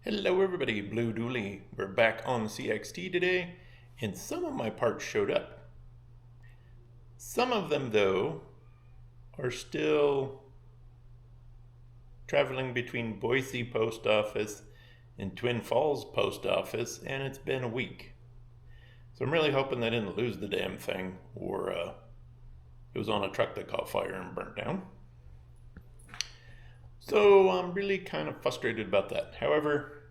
Hello everybody, Blue Dooley. We're back on the CXT today, and some of my parts showed up. Some of them, though, are still traveling between Boise Post Office and Twin Falls Post Office, and it's been a week. So I'm really hoping they didn't lose the damn thing, or it was on a truck that caught fire and burnt down. So I'm really kind of frustrated about that. However,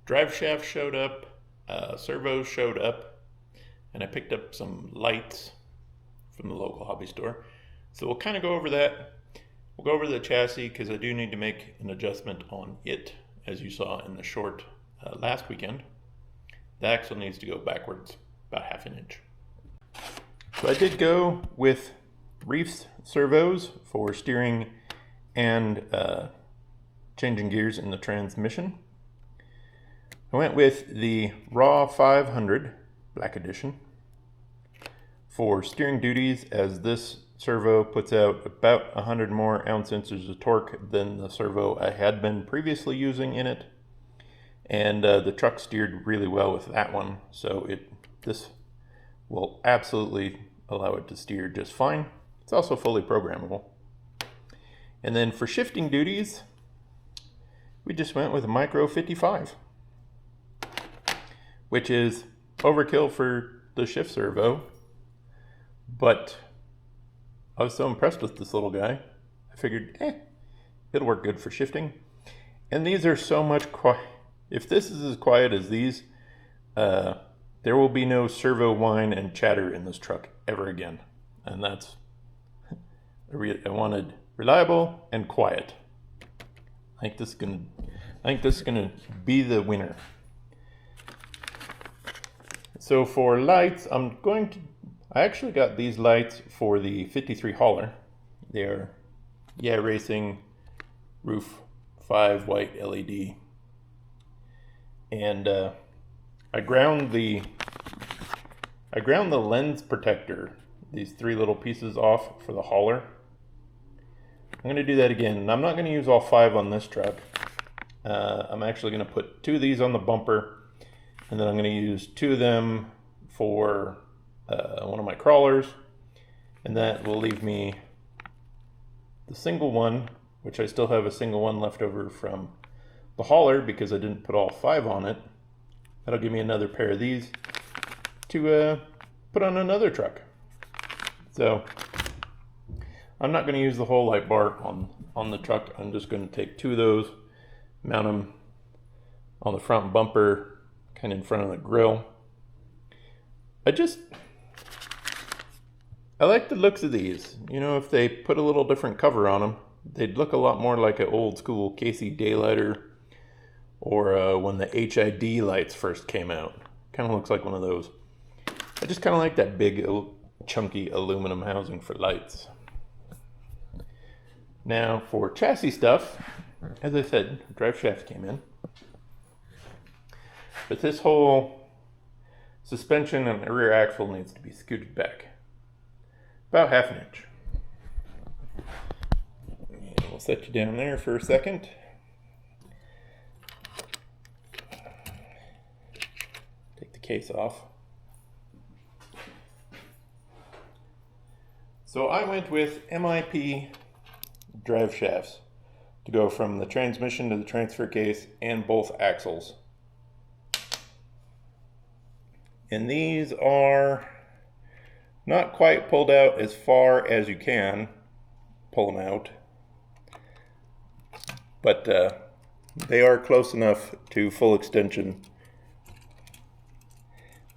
drive shaft showed up, servos showed up, and I picked up some lights from the local hobby store. So we'll kind of go over that. We'll go over the chassis because I do need to make an adjustment on it, as you saw in the short last weekend. The axle needs to go backwards about ½ inch. So I did go with Reefs servos for steering and changing gears in the transmission. I went with the Raw 500 Black Edition for steering duties, as this servo puts out about 100 more ounce-inches of torque than the servo I had been previously using in it. And the truck steered really well with that one, so this will absolutely allow it to steer just fine. It's also fully programmable. And then for shifting duties, we just went with a Micro 55, which is overkill for the shift servo, but I was so impressed with this little guy, I figured, it'll work good for shifting. And these are so much quiet. If this is as quiet as these, there will be no servo whine and chatter in this truck ever again. And that's, I wanted reliable and quiet. I think this is gonna be the winner. So for lights, I actually got these lights for the 53 hauler. They are Racing Roof 5 white LED. And I ground the lens protector, these 3 little pieces, off for the hauler. I'm going to do that again, and I'm not going to use all 5 on this truck. I'm actually going to put 2 of these on the bumper, and then I'm going to use 2 of them for one of my crawlers, and that will leave me the single one, which I still have a single one left over from the hauler because I didn't put all 5 on it. That'll give me another pair of these to put on another truck. So I'm not going to use the whole light bar on the truck. I'm just going to take 2 of those, mount them on the front bumper, kind of in front of the grill. I like the looks of these. You know, if they put a little different cover on them, they'd look a lot more like an old school Casey daylighter, or when the HID lights first came out. Kind of looks like one of those. I just kind of like that big, chunky aluminum housing for lights. Now for chassis stuff, as I said, drive shaft came in. But this whole suspension and rear axle needs to be scooted back about ½ inch. And we'll set you down there for a second. Take the case off. So I went with MIP drive shafts to go from the transmission to the transfer case and both axles. And these are not quite pulled out as far as you can pull them out, but they are close enough to full extension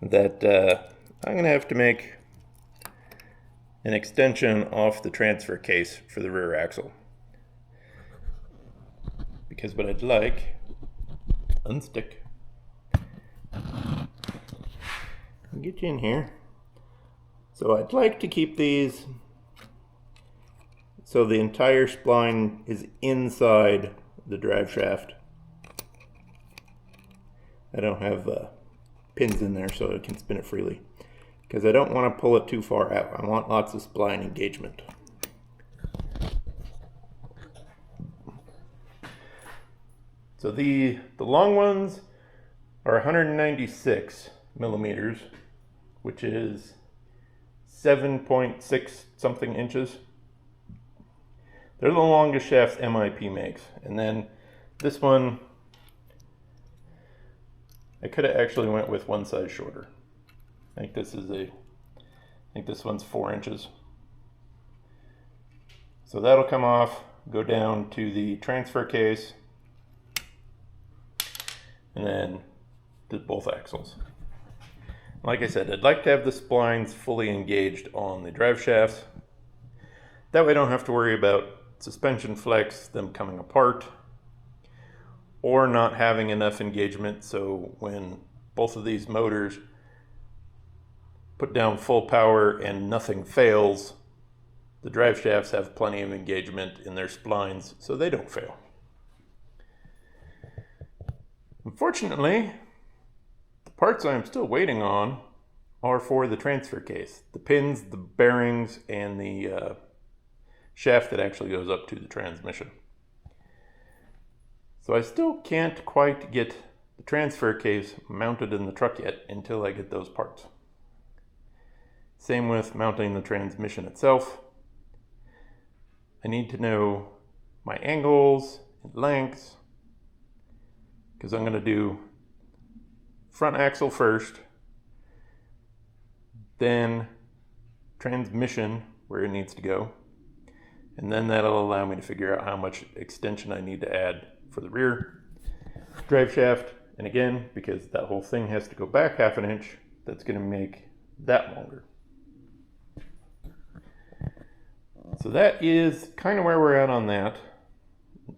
that I'm going to have to make an extension off the transfer case for the rear axle. Because what I'd like, unstick, get you in here. So I'd like to keep these so the entire spline is inside the drive shaft. I don't have pins in there so I can spin it freely, because I don't want to pull it too far out. I want lots of spline engagement. So the long ones are 196 millimeters, which is 7.6 something inches. They're the longest shafts MIP makes. And then this one, I could have actually went with one size shorter. I think this one's 4 inches. So that'll come off, go down to the transfer case, and then to both axles. Like I said, I'd like to have the splines fully engaged on the drive shafts. That way I don't have to worry about suspension flex, them coming apart, or not having enough engagement, so when both of these motors put down full power and nothing fails, the drive shafts have plenty of engagement in their splines so they don't fail. Unfortunately, the parts I'm still waiting on are for the transfer case. The pins, the bearings, and the shaft that actually goes up to the transmission. So I still can't quite get the transfer case mounted in the truck yet until I get those parts. Same with mounting the transmission itself. I need to know my angles and lengths, because I'm going to do front axle first, then transmission where it needs to go, and then that'll allow me to figure out how much extension I need to add for the rear drive shaft. And again, because that whole thing has to go back 1/2 inch, that's going to make that longer. So that is kind of where we're at on that.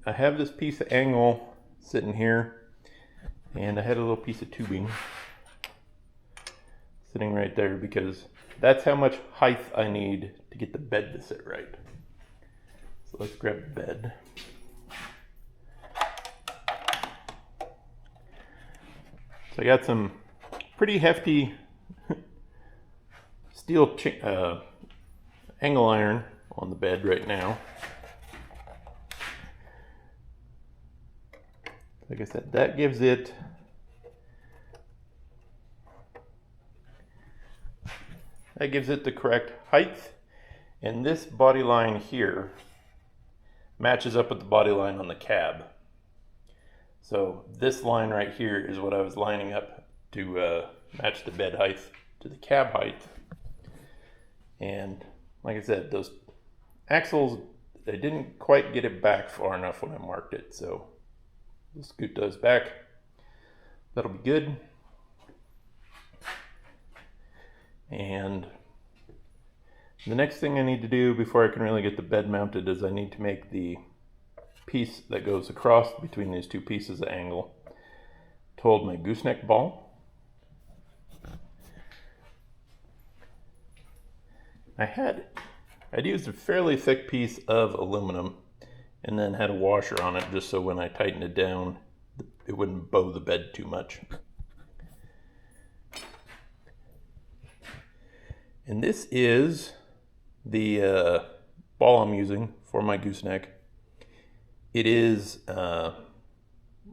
I have this piece of angle sitting here, and I had a little piece of tubing sitting right there because that's how much height I need to get the bed to sit right. So let's grab the bed. So I got some pretty hefty steel angle iron on the bed right now. Like I said, that gives it the correct height, and this body line here matches up with the body line on the cab. So this line right here is what I was lining up to match the bed height to the cab height. And like I said, those axles, I didn't quite get it back far enough when I marked it, so we'll scoot those back. That'll be good. And the next thing I need to do before I can really get the bed mounted is I need to make the piece that goes across between these two pieces of angle to hold my gooseneck ball. I'd used a fairly thick piece of aluminum and then had a washer on it just so when I tightened it down, it wouldn't bow the bed too much. And this is the ball I'm using for my gooseneck. It is, like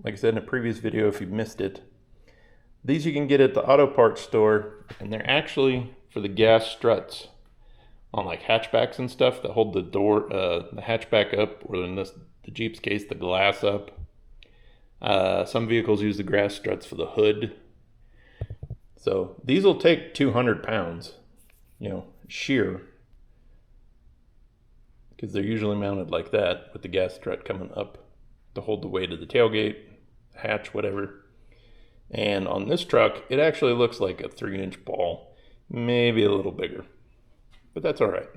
I said in a previous video, if you missed it, these you can get at the auto parts store, and they're actually for the gas struts on like hatchbacks and stuff that hold the door, the hatchback up, or in the Jeep's case, the glass up. Some vehicles use the grass struts for the hood. So these will take 200 pounds, sheer, because they're usually mounted like that with the gas strut coming up to hold the weight of the tailgate, hatch, whatever. And on this truck, it actually looks like a 3-inch ball, maybe a little bigger, but that's all right.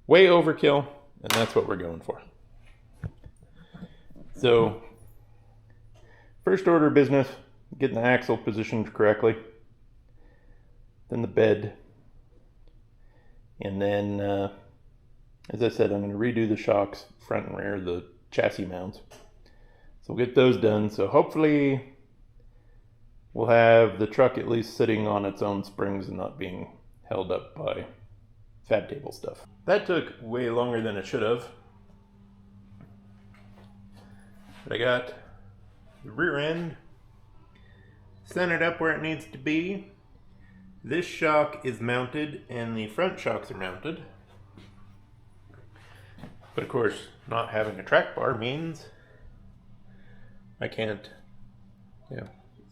Way overkill, and that's what we're going for. So first order of business, getting the axle positioned correctly, then the bed, and then as I said, I'm going to redo the shocks, front and rear, the chassis mounts. So we'll get those done. So hopefully we'll have the truck at least sitting on its own springs and not being held up by fab table stuff. That took way longer than it should have. But I got the rear end centered up where it needs to be. This shock is mounted and the front shocks are mounted. But of course, not having a track bar means I can't,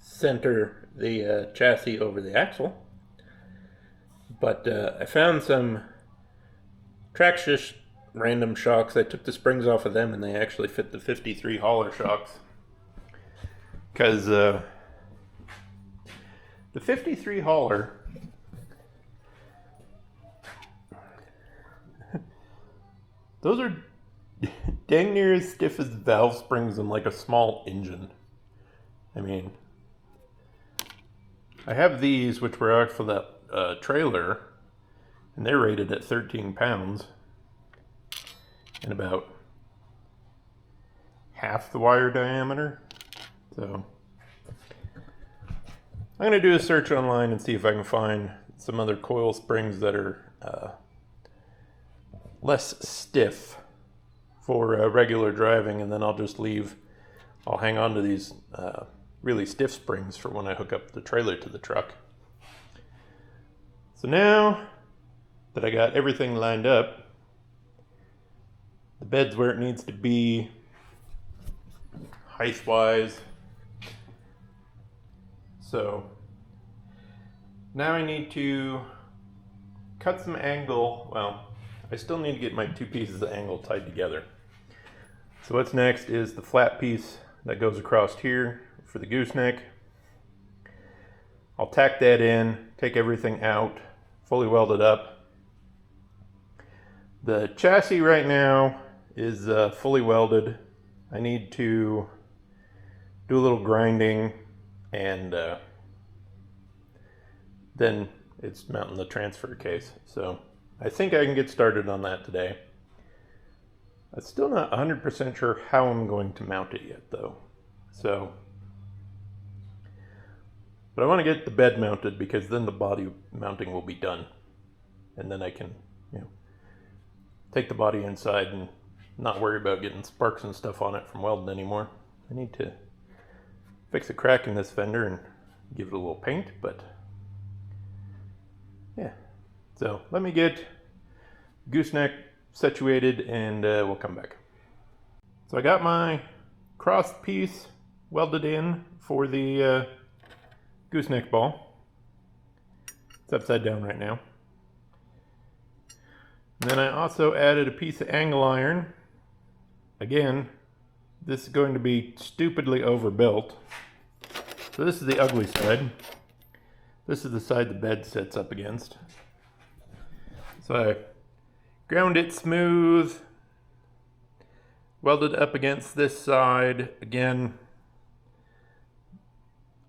center the chassis over the axle. But I found some Traxxas random shocks. I took the springs off of them and they actually fit the 53 hauler shocks. Because the 53 hauler those are dang near as stiff as valve springs in like a small engine. I mean, I have these which were out for that trailer, and they're rated at 13 pounds and about half the wire diameter. So I'm going to do a search online and see if I can find some other coil springs that are less stiff for regular driving, and then I'll hang on to these really stiff springs for when I hook up the trailer to the truck. So now that I got everything lined up, the bed's where it needs to be height-wise. So now I need to cut some angle. Well, I still need to get my two pieces of angle tied together. So what's next is the flat piece that goes across here for the gooseneck. I'll tack that in, take everything out, fully weld it up. The chassis right now is fully welded. I need to do a little grinding, and then it's mounting the transfer case. So I think I can get started on that today. I'm still not 100% sure how I'm going to mount it yet though. But I want to get the bed mounted because then the body mounting will be done. And then I can, take the body inside and not worry about getting sparks and stuff on it from welding anymore. I need to fix a crack in this fender and give it a little paint, but yeah. So let me get gooseneck situated and we'll come back. So I got my cross piece welded in for the gooseneck ball. It's upside down right now. And then I also added a piece of angle iron. Again, this is going to be stupidly overbuilt. So this is the ugly side. This is the side the bed sits up against. So I ground it smooth, welded up against this side. Again,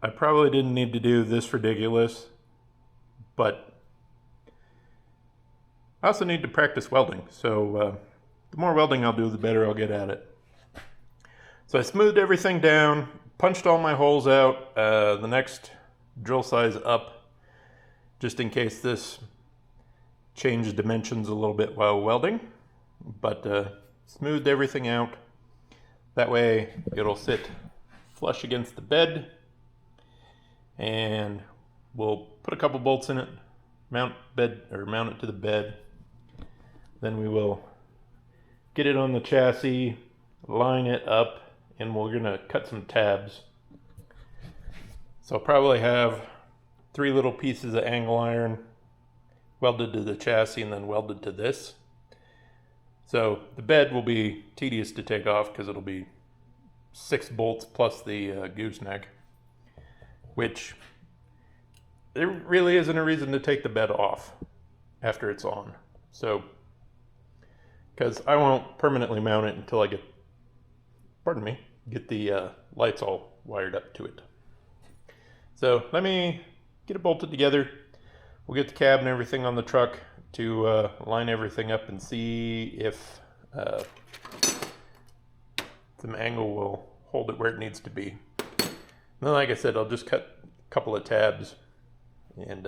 I probably didn't need to do this ridiculous, but I also need to practice welding. So the more welding I'll do, the better I'll get at it. So I smoothed everything down, punched all my holes out, the next drill size up, just in case this changed dimensions a little bit while welding, but smoothed everything out. That way it'll sit flush against the bed, and we'll put a couple bolts in it, mount it to the bed. Then we will get it on the chassis, line it up, and we're gonna cut some tabs. So I'll probably have 3 little pieces of angle iron welded to the chassis and then welded to this. So the bed will be tedious to take off because it'll be 6 bolts plus the gooseneck, which there really isn't a reason to take the bed off after it's on. So, because I won't permanently mount it until I get the lights all wired up to it. So let me get it bolted together. We'll get the cab and everything on the truck to line everything up and see if some angle will hold it where it needs to be. And then, like I said, I'll just cut a couple of tabs and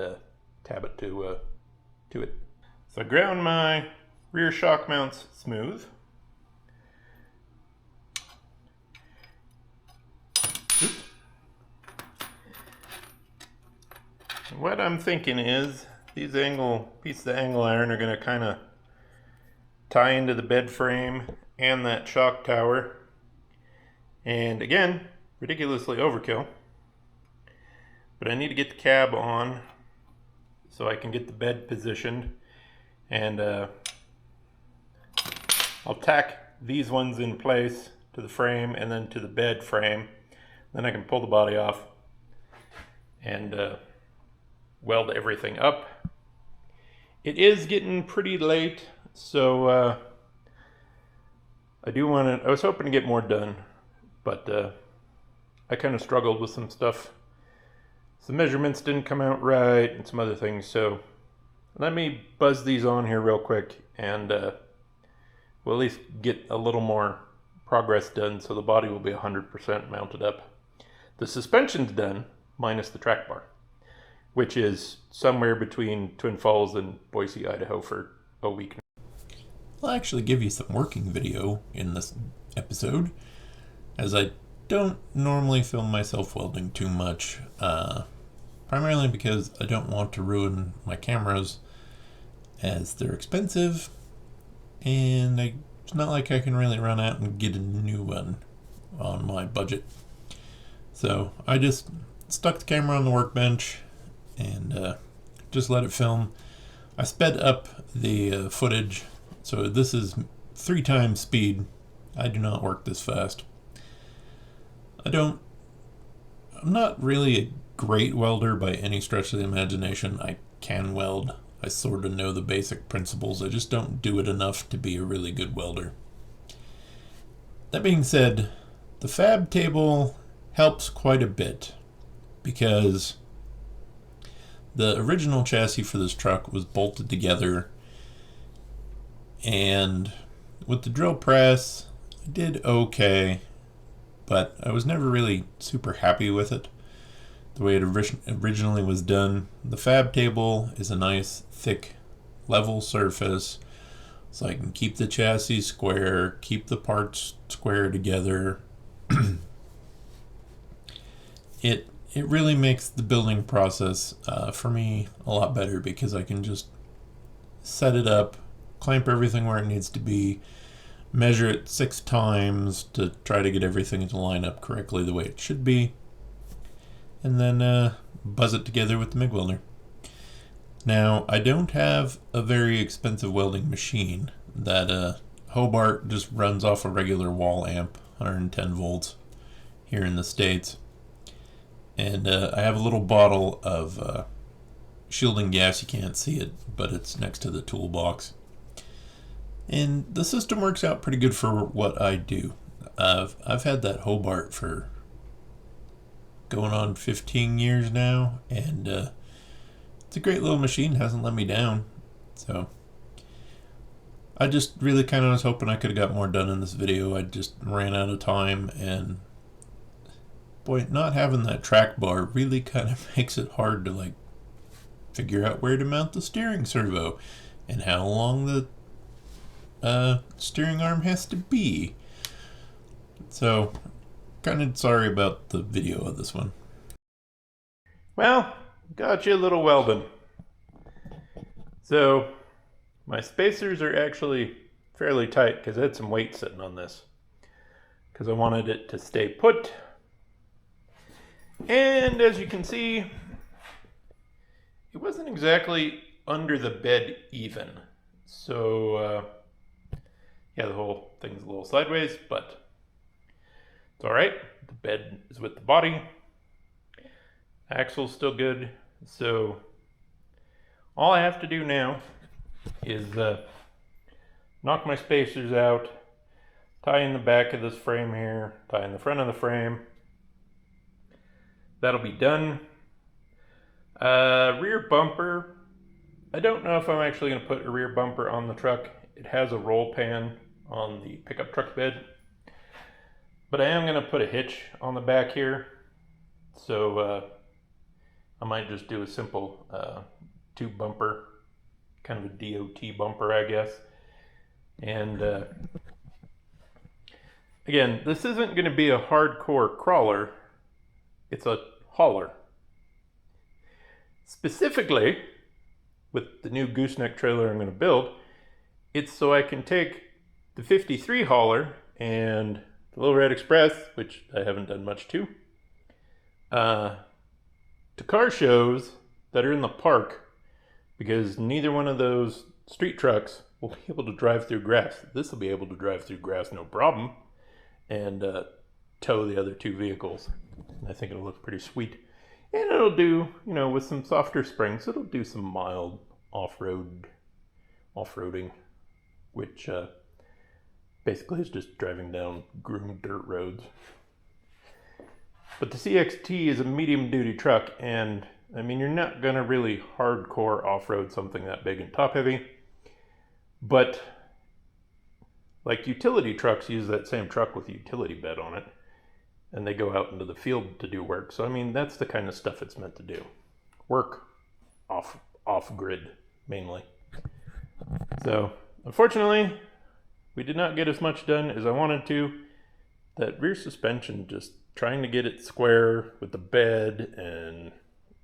tab it to it. So I ground my rear shock mounts smooth. What I'm thinking is these pieces of angle iron are going to kind of tie into the bed frame and that shock tower. And again, ridiculously overkill. But I need to get the cab on so I can get the bed positioned. And I'll tack these ones in place to the frame and then to the bed frame. Then I can pull the body off and weld everything up. It is getting pretty late, so I was hoping to get more done, but I kind of struggled with some stuff. Some measurements didn't come out right and some other things, so let me buzz these on here real quick and we'll at least get a little more progress done so the body will be 100% mounted up. The suspension's done, minus the track bar, which is somewhere between Twin Falls and Boise, Idaho for a week. I'll actually give you some working video in this episode, as I don't normally film myself welding too much, primarily because I don't want to ruin my cameras, as they're expensive, and it's not like I can really run out and get a new one on my budget. So I just stuck the camera on the workbench and just let it film. I sped up the footage, so this is 3 times speed. I do not work this fast. I'm not really a great welder by any stretch of the imagination. I can weld. I sort of know the basic principles. I just don't do it enough to be a really good welder. That being said, the fab table helps quite a bit because the original chassis for this truck was bolted together, and with the drill press I did okay, but I was never really super happy with it the way it originally was done. The fab table is a nice thick level surface, so I can keep the chassis square, keep the parts square together. It really makes the building process for me a lot better because I can just set it up, clamp everything where it needs to be, measure it 6 times to try to get everything to line up correctly the way it should be, and then buzz it together with the MIG welder. Now, I don't have a very expensive welding machine. That Hobart just runs off a regular wall amp, 110 volts here in the States. And I have a little bottle of shielding gas. You can't see it, but it's next to the toolbox. And the system works out pretty good for what I do. I've had that Hobart for going on 15 years now, and it's a great little machine, hasn't let me down. So I just really kind of was hoping I could have got more done in this video. I just ran out of time, and boy, not having that track bar really kind of makes it hard to figure out where to mount the steering servo and how long the steering arm has to be. So kind of sorry about the video of this one. Well, got you a little welding. So my spacers are actually fairly tight because I had some weight sitting on this because I wanted it to stay put. And as you can see, it wasn't exactly under the bed even. So yeah, the whole thing's a little sideways, but it's all right. The bed is with the body. Axle's still good. So all I have to do now is knock my spacers out, tie in the back of this frame here, tie in the front of the frame. That'll be done. Rear bumper. I don't know if I'm actually going to put a rear bumper on the truck. It has a roll pan on the pickup truck bed. But I am going to put a hitch on the back here. So I might just do a simple tube bumper, kind of a DOT bumper, I guess. And again, this isn't going to be a hardcore crawler. It's a hauler. Specifically, with the new gooseneck trailer I'm going to build, it's so I can take the 53 hauler and the Little Red Express, which I haven't done much to car shows that are in the park, because neither one of those street trucks will be able to drive through grass. This will be able to drive through grass no problem and tow the other two vehicles. I think it'll look pretty sweet. And it'll do, with some softer springs, it'll do some mild off-roading, which basically is just driving down groomed dirt roads. But the CXT is a medium-duty truck, and you're not going to really hardcore off-road something that big and top-heavy. But like utility trucks use that same truck with a utility bed on it, and they go out into the field to do work. So that's the kind of stuff it's meant to do. Work off-grid mainly. So unfortunately, we did not get as much done as I wanted to. That rear suspension, just trying to get it square with the bed and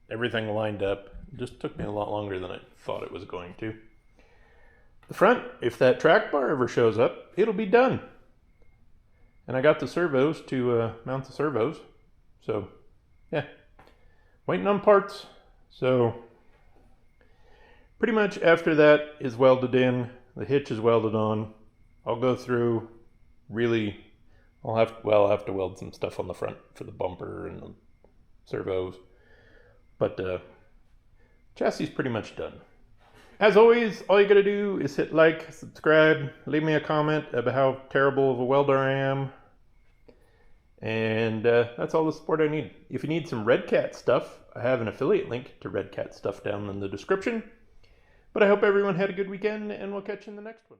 everything lined up, just took me a lot longer than I thought it was going to. The front, if that track bar ever shows up, it'll be done. And I got the servos to mount the servos. So, yeah. Waiting on parts. So, pretty much after that is welded in. The hitch is welded on. I'll go through really... I'll have to weld some stuff on the front for the bumper and the servos. But chassis is pretty much done. As always, all you gotta do is hit like, subscribe, leave me a comment about how terrible of a welder I am. And that's all the support I need. If you need some Red Cat stuff, I have an affiliate link to Red Cat stuff down in the description. But I hope everyone had a good weekend, and we'll catch you in the next one.